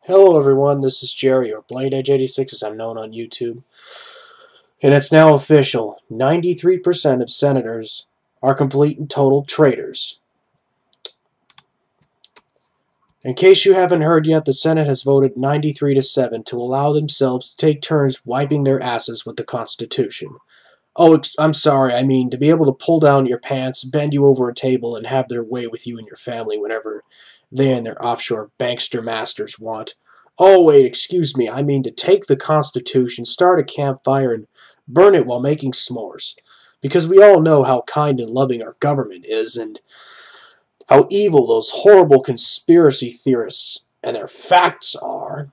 Hello everyone, this is Jerry, or BladeEdge86 as I'm known on YouTube. And it's now official, 93% of senators are complete and total traitors. In case you haven't heard yet, the Senate has voted 93-7 to allow themselves to take turns wiping their asses with the Constitution. Oh, I'm sorry, I mean to be able to pull down your pants, bend you over a table, and have their way with you and your family whenever they and their offshore bankster masters want. Oh, wait, excuse me, I mean to take the Constitution, start a campfire, and burn it while making s'mores. Because we all know how kind and loving our government is, and how evil those horrible conspiracy theorists and their facts are.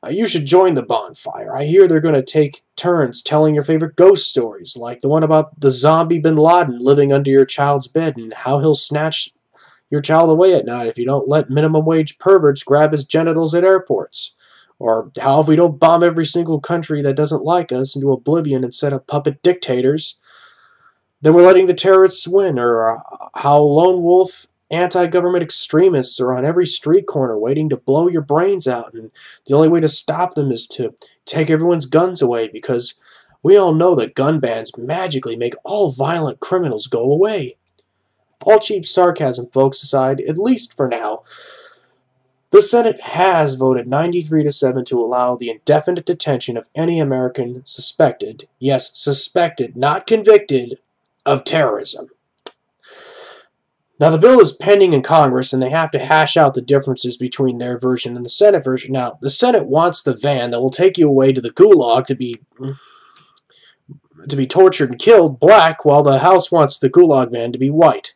You should join the bonfire. I hear they're going to take turns telling your favorite ghost stories, like the one about the zombie Bin Laden living under your child's bed and how he'll snatch your child away at night if you don't let minimum wage perverts grab his genitals at airports. Or how if we don't bomb every single country that doesn't like us into oblivion and set up puppet dictators, then we're letting the terrorists win. Or how lone wolf anti-government extremists are on every street corner waiting to blow your brains out, and the only way to stop them is to take everyone's guns away, because we all know that gun bans magically make all violent criminals go away. All cheap sarcasm, folks, aside, at least for now, the Senate has voted 93-7 to allow the indefinite detention of any American suspected, yes, suspected, not convicted, of terrorism. Now, the bill is pending in Congress, and they have to hash out the differences between their version and the Senate version. Now, the Senate wants the van that will take you away to the gulag to be tortured and killed black, while the House wants the gulag van to be white.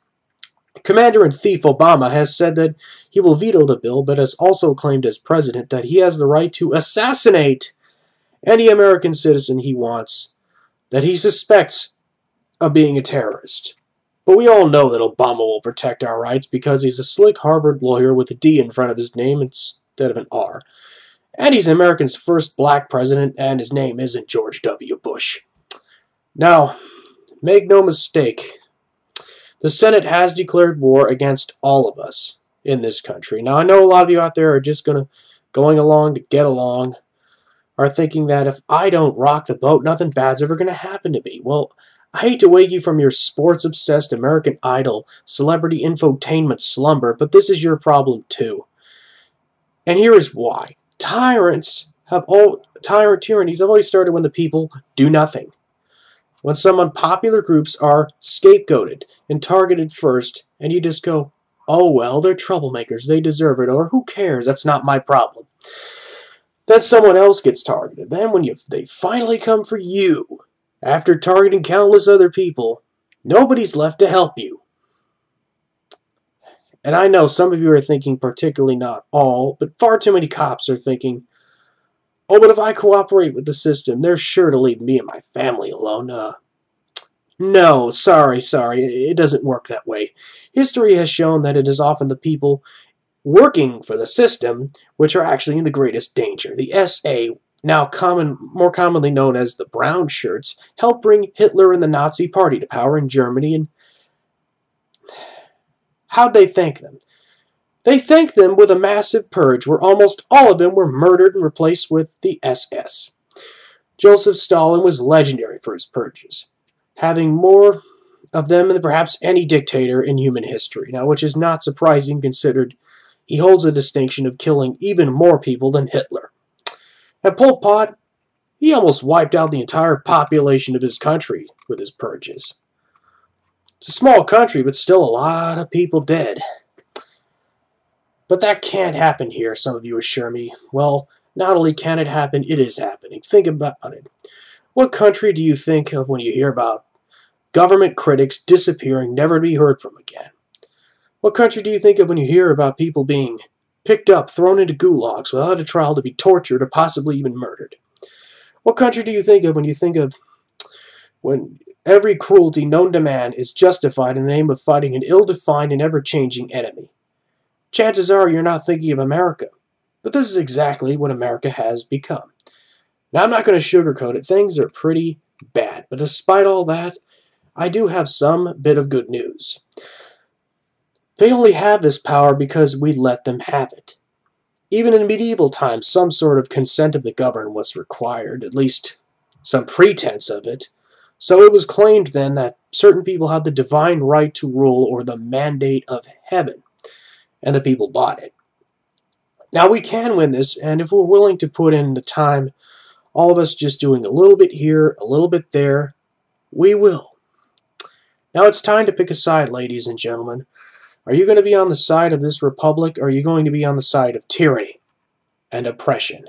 Commander-in-Chief Obama has said that he will veto the bill, but has also claimed as president that he has the right to assassinate any American citizen he wants, that he suspects of being a terrorist. But we all know that Obama will protect our rights because he's a slick Harvard lawyer with a D in front of his name instead of an R. And he's America's first black president, and his name isn't George W. Bush. Now, make no mistake, the Senate has declared war against all of us in this country. Now, I know a lot of you out there are just going along to get along, are thinking that if I don't rock the boat, nothing bad's ever going to happen to me. Well, I hate to wake you from your sports-obsessed American Idol, celebrity infotainment slumber, but this is your problem too. And here is why. Tyrannies have always started when the people do nothing. When some unpopular groups are scapegoated and targeted first, and you just go, oh well, they're troublemakers, they deserve it, or who cares, that's not my problem. Then someone else gets targeted. Then when they finally come for you, after targeting countless other people, nobody's left to help you. And I know some of you are thinking, particularly not all, but far too many cops are thinking, oh, but if I cooperate with the system, they're sure to leave me and my family alone. No, sorry, it doesn't work that way. History has shown that it is often the people working for the system which are actually in the greatest danger. The SA, now more commonly known as the Brown Shirts, helped bring Hitler and the Nazi Party to power in Germany, and how'd they thank them? They thanked them with a massive purge where almost all of them were murdered and replaced with the SS. Joseph Stalin was legendary for his purges, having more of them than perhaps any dictator in human history, now which is not surprising considered he holds the distinction of killing even more people than Hitler. And Pol Pot, he almost wiped out the entire population of his country with his purges. It's a small country, but still a lot of people dead. But that can't happen here, some of you assure me. Well, not only can it happen, it is happening. Think about it. What country do you think of when you hear about government critics disappearing, never to be heard from again? What country do you think of when you hear about people being picked up, thrown into gulags without a trial to be tortured or possibly even murdered? What country do you think of when every cruelty known to man is justified in the name of fighting an ill-defined and ever-changing enemy? Chances are you're not thinking of America, but this is exactly what America has become. Now, I'm not going to sugarcoat it. Things are pretty bad, but despite all that, I do have some bit of good news. They only have this power because we let them have it. Even in medieval times, some sort of consent of the governed was required, at least some pretense of it. So it was claimed then that certain people had the divine right to rule or the mandate of heaven, and the people bought it. Now we can win this, and if we're willing to put in the time, all of us just doing a little bit here, a little bit there, we will. Now it's time to pick a side, ladies and gentlemen. Are you going to be on the side of this republic, or are you going to be on the side of tyranny and oppression?